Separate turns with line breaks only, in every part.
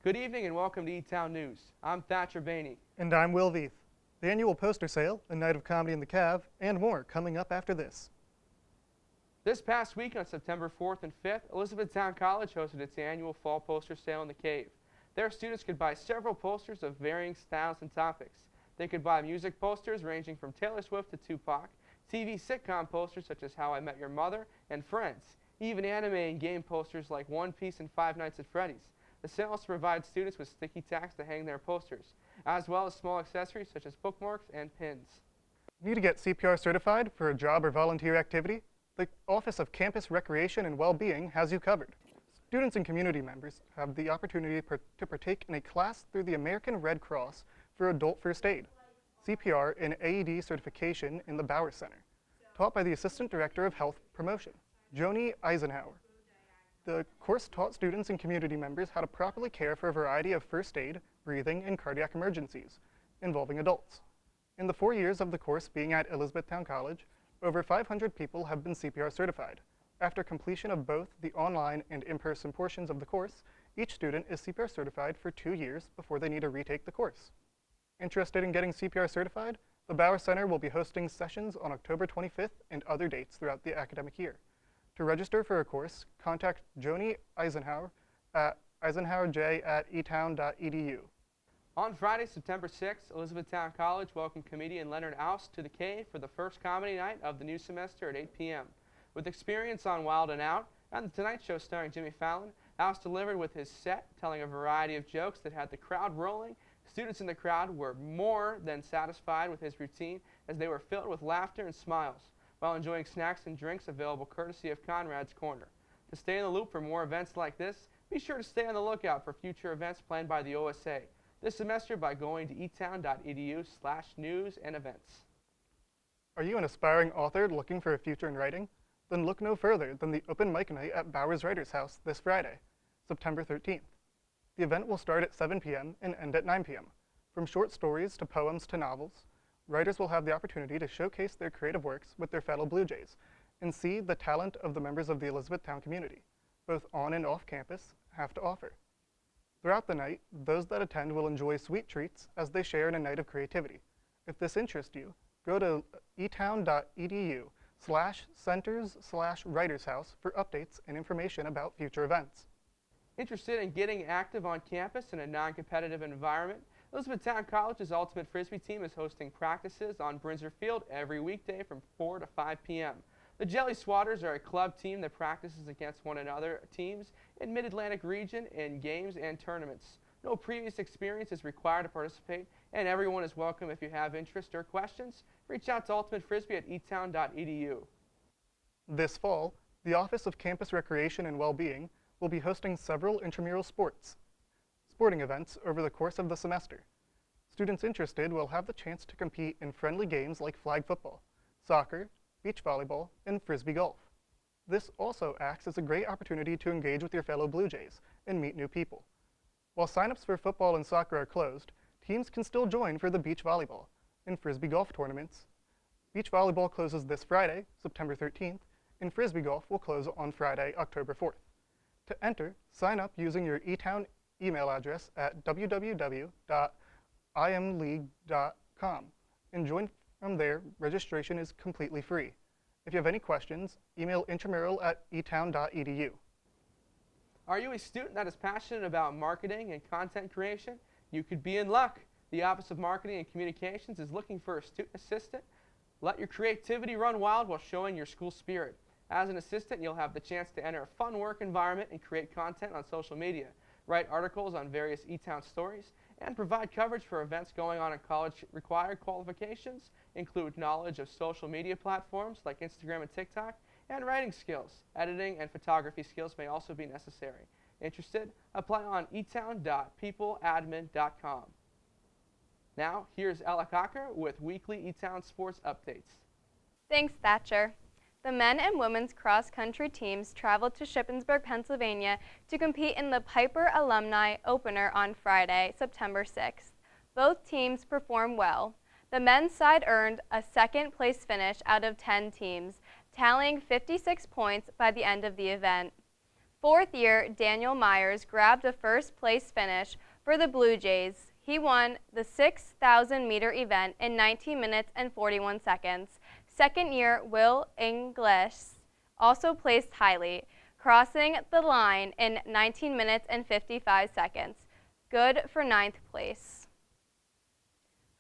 Good evening and welcome to Etown News. I'm Thatcher Bainey.
And I'm Will Veith. The annual poster sale, a night of comedy in the Cav, and more coming up after this.
This past week on September 4th and 5th, Elizabethtown College hosted its annual fall poster sale in the Cave. There, students could buy several posters of varying styles and topics. They could buy music posters ranging from Taylor Swift to Tupac, TV sitcom posters such as How I Met Your Mother and Friends, even anime and game posters like One Piece and Five Nights at Freddy's. The sale also provides students with sticky tacks to hang their posters, as well as small accessories such as bookmarks and pins.
Need to get CPR certified for a job or volunteer activity? The Office of Campus Recreation and Well-Being has you covered. Students and community members have the opportunity to partake in a class through the American Red Cross for adult first aid, CPR, and AED certification in the Bauer Center, taught by the Assistant Director of Health Promotion, Joni Eisenhower. The course taught students and community members how to properly care for a variety of first aid, breathing, and cardiac emergencies involving adults. In the 4 years of the course being at Elizabethtown College, over 500 people have been CPR certified. After completion of both the online and in-person portions of the course, each student is CPR certified for 2 years before they need to retake the course. Interested in getting CPR certified? The Bauer Center will be hosting sessions on October 25th and other dates throughout the academic year. To register for a course, contact Joni Eisenhower at eisenhowerj@etown.edu.
On Friday, September 6th, Elizabethtown College welcomed comedian Leonard Oust to the Cave for the first comedy night of the new semester at 8 p.m. With experience on Wild and Out and The Tonight Show starring Jimmy Fallon, Oust delivered with his set, telling a variety of jokes that had the crowd rolling. Students in the crowd were more than satisfied with his routine as they were filled with laughter and smiles, while enjoying snacks and drinks available courtesy of Conrad's Corner. To stay in the loop for more events like this, be sure to stay on the lookout for future events planned by the OSA this semester by going to etown.edu/news and events.
Are you an aspiring author looking for a future in writing? Then look no further than the open mic night at Bauer's Writers House this Friday, September 13th. The event will start at 7 p.m. and end at 9 p.m. From short stories to poems to novels, writers will have the opportunity to showcase their creative works with their fellow Blue Jays and see the talent of the members of the Elizabethtown community, both on and off campus, have to offer. Throughout the night, those that attend will enjoy sweet treats as they share in a night of creativity. If this interests you, go to etown.edu/centers/writershouse for updates and information about future events.
Interested in getting active on campus in a non-competitive environment? Elizabethtown College's Ultimate Frisbee team is hosting practices on Brinzer Field every weekday from 4 to 5 p.m. The Jelly Swatters are a club team that practices against one another teams in Mid-Atlantic region in games and tournaments. No previous experience is required to participate, and everyone is welcome. If you have interest or questions, reach out to Ultimate Frisbee at etown.edu.
This fall, the Office of Campus Recreation and Well-Being will be hosting several intramural sporting events over the course of the semester. Students interested will have the chance to compete in friendly games like flag football, soccer, beach volleyball, and frisbee golf. This also acts as a great opportunity to engage with your fellow Blue Jays and meet new people. While signups for football and soccer are closed, teams can still join for the beach volleyball and frisbee golf tournaments. Beach volleyball closes this Friday, September 13th, and frisbee golf will close on Friday, October 4th. To enter, sign up using your Etown email address at www.imleague.com and join from there. Registration is completely free. If you have any questions, email intramural@etown.edu.
Are you a student that is passionate about marketing and content creation? You could be in luck. The Office of Marketing and Communications is looking for a student assistant. Let your creativity run wild while showing your school spirit. As an assistant, you'll have the chance to enter a fun work environment and create content on social media, write articles on various Etown stories, and provide coverage for events going on in college. Required qualifications include knowledge of social media platforms like Instagram and TikTok, and writing skills. Editing and photography skills may also be necessary. Interested? Apply on etown.peopleadmin.com. Now, here's Ella Cocker with weekly Etown sports updates.
Thanks, Thatcher. The men and women's cross-country teams traveled to Shippensburg, Pennsylvania to compete in the Piper Alumni Opener on Friday, September 6th. Both teams performed well. The men's side earned a second-place finish out of 10 teams, tallying 56 points by the end of the event. Fourth-year Daniel Myers grabbed a first-place finish for the Blue Jays. He won the 6,000-meter event in 19 minutes and 41 seconds. Second-year Will Inglis also placed highly, crossing the line in 19 minutes and 55 seconds. Good for 9th place.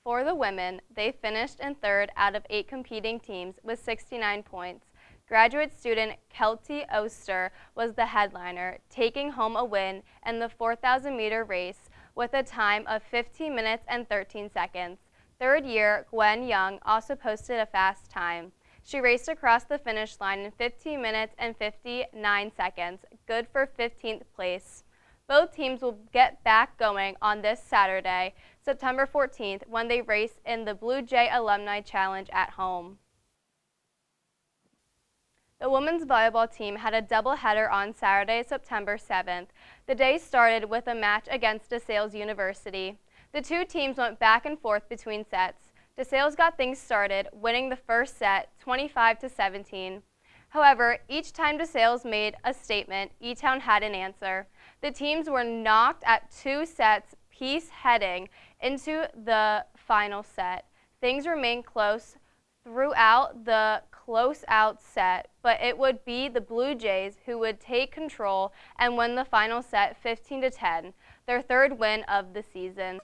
For the women, they finished in third out of 8 competing teams with 69 points. Graduate student Kelty Oster was the headliner, taking home a win in the 4,000-meter race with a time of 15 minutes and 13 seconds. Third-year Gwen Young also posted a fast time. She raced across the finish line in 15 minutes and 59 seconds, good for 15th place. Both teams will get back going on this Saturday, September 14th, when they race in the Blue Jay Alumni Challenge at home. The women's volleyball team had a doubleheader on Saturday, September 7th. The day started with a match against DeSales University. The two teams went back and forth between sets. DeSales got things started, winning the first set 25-17. However, each time DeSales made a statement, Etown had an answer. The teams were knocked at 2 sets piece heading into the final set. Things remained close throughout the close-out set, but it would be the Blue Jays who would take control and win the final set 15-10, their third win of the season.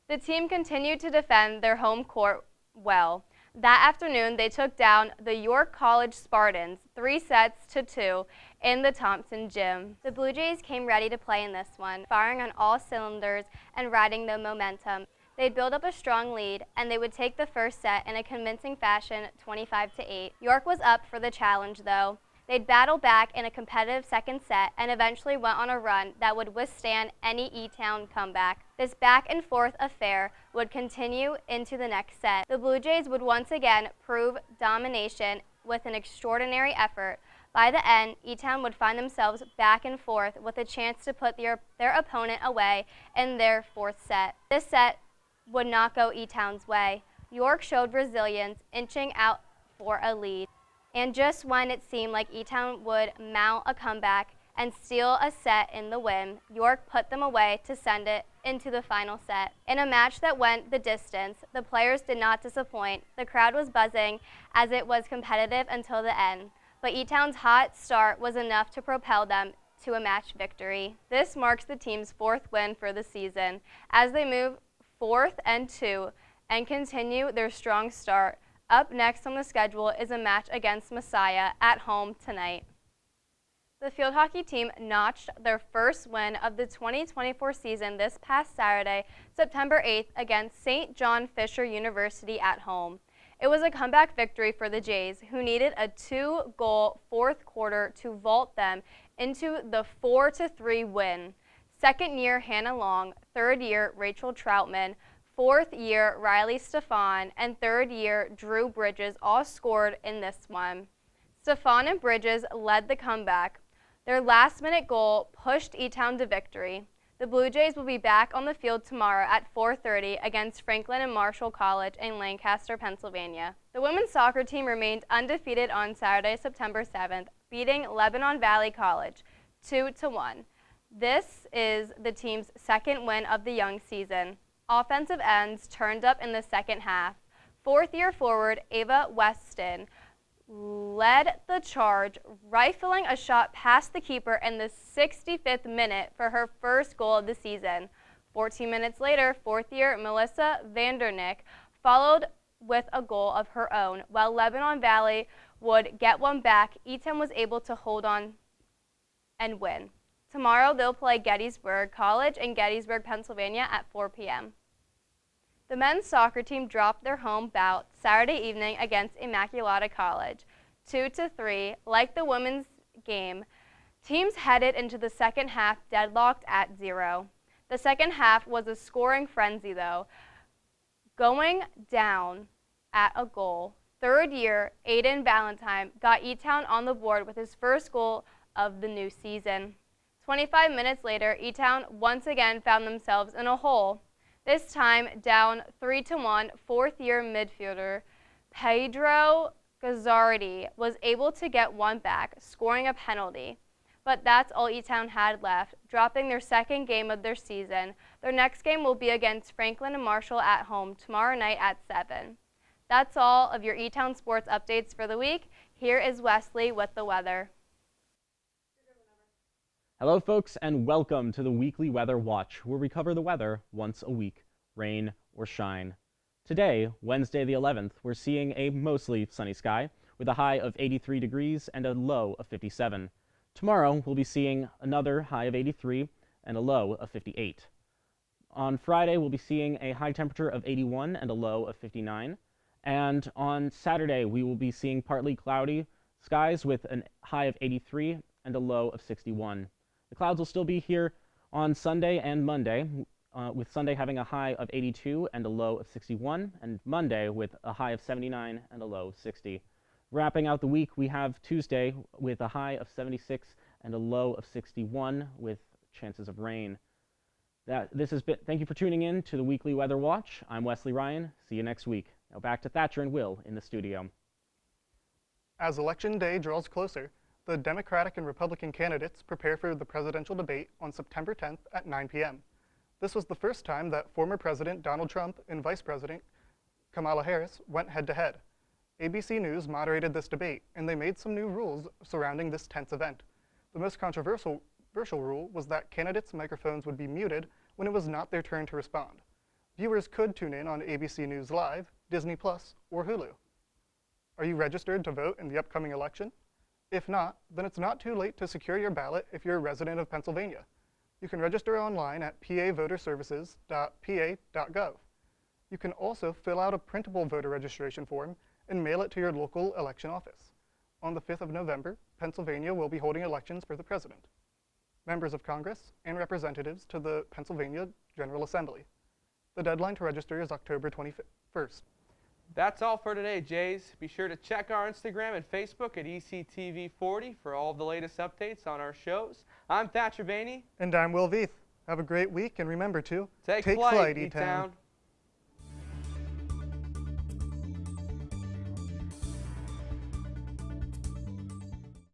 The team continued to defend their home court well. That afternoon, they took down the York College Spartans 3-2 in the Thompson Gym. The Blue Jays came ready to play in this one, firing on all cylinders and riding the momentum. They'd build up a strong lead, and they would take the first set in a convincing fashion, 25-8. York was up for the challenge, though. They'd battle back in a competitive second set and eventually went on a run that would withstand any Etown comeback. This back-and-forth affair would continue into the next set. The Blue Jays would once again prove domination with an extraordinary effort. By the end, Etown would find themselves back and forth with a chance to put their opponent away in their fourth set. This set would not go Etown's way. York showed resilience, inching out for a lead. And just when it seemed like Etown would mount a comeback and steal a set in the win, York put them away to send it into the final set. In a match that went the distance, the players did not disappoint. The crowd was buzzing as it was competitive until the end. But Etown's hot start was enough to propel them to a match victory. This marks the team's 4th win for the season, as they move 4th and 2 and continue their strong start. Up next on the schedule is a match against Messiah at home tonight. The field hockey team notched their first win of the 2024 season this past Saturday, September 8th, against St. John Fisher University at home. It was a comeback victory for the Jays, who needed a 2-goal fourth quarter to vault them into the 4-3 win. Second-year Hannah Long, third-year Rachel Troutman, fourth-year Riley Stefan, and third-year Drew Bridges all scored in this one. Stefan and Bridges led the comeback. Their last-minute goal pushed Etown to victory. The Blue Jays will be back on the field tomorrow at 4:30 against Franklin and Marshall College in Lancaster, Pennsylvania. The women's soccer team remained undefeated on Saturday, September 7th, beating Lebanon Valley College 2-1. This is the team's second win of the young season. Offensive ends turned up in the second half. Fourth-year forward Ava Weston led the charge, rifling a shot past the keeper in the 65th minute for her first goal of the season. 14 minutes later, fourth-year Melissa Vandernick followed with a goal of her own. While Lebanon Valley would get one back, Etown was able to hold on and win. Tomorrow, they'll play Gettysburg College in Gettysburg, Pennsylvania at 4 p.m. The men's soccer team dropped their home bout Saturday evening against Immaculata College, 2-3. Like the women's game, teams headed into the second half deadlocked at 0. The second half was a scoring frenzy, though, going down at a goal. Third-year Aiden Valentine got Etown on the board with his first goal of the new season. 25 minutes later, Etown once again found themselves in a hole. This time down 3-1, fourth-year midfielder Pedro Gazzardi was able to get one back, scoring a penalty. But that's all Etown had left, dropping their second game of their season. Their next game will be against Franklin and Marshall at home tomorrow night at 7. That's all of your Etown sports updates for the week. Here is Wesley with the weather.
Hello folks, and welcome to the weekly weather watch, where we cover the weather once a week, rain or shine. Today, Wednesday the 11th, we're seeing a mostly sunny sky with a high of 83 degrees and a low of 57. Tomorrow, we'll be seeing another high of 83 and a low of 58. On Friday, we'll be seeing a high temperature of 81 and a low of 59. And on Saturday, we will be seeing partly cloudy skies with a high of 83 and a low of 61. The clouds will still be here on Sunday and Monday, with Sunday having a high of 82 and a low of 61, and Monday with a high of 79 and a low of 60. Wrapping out the week, we have Tuesday with a high of 76 and a low of 61 with chances of rain. Thank you for tuning in to the Weekly Weather Watch. I'm Wesley Ryan. See you next week. Now back to Thatcher and Will in the studio.
As Election Day draws closer, the Democratic and Republican candidates prepare for the presidential debate on September 10th at 9 p.m. This was the first time that former President Donald Trump and Vice President Kamala Harris went head-to-head. ABC News moderated this debate, and they made some new rules surrounding this tense event. The most controversial rule was that candidates' microphones would be muted when it was not their turn to respond. Viewers could tune in on ABC News Live, Disney Plus, or Hulu. Are you registered to vote in the upcoming election? If not, then it's not too late to secure your ballot if you're a resident of Pennsylvania. You can register online at pavoterservices.pa.gov. You can also fill out a printable voter registration form and mail it to your local election office. On the 5th of November, Pennsylvania will be holding elections for the president, members of Congress, and representatives to the Pennsylvania General Assembly. The deadline to register is October 21st.
That's all for today, Jays. Be sure to check our Instagram and Facebook at ECTV40 for all of the latest updates on our shows. I'm Thatcher Vaney.
And I'm Will Veith. Have a great week, and remember to
Take flight,
E-Town.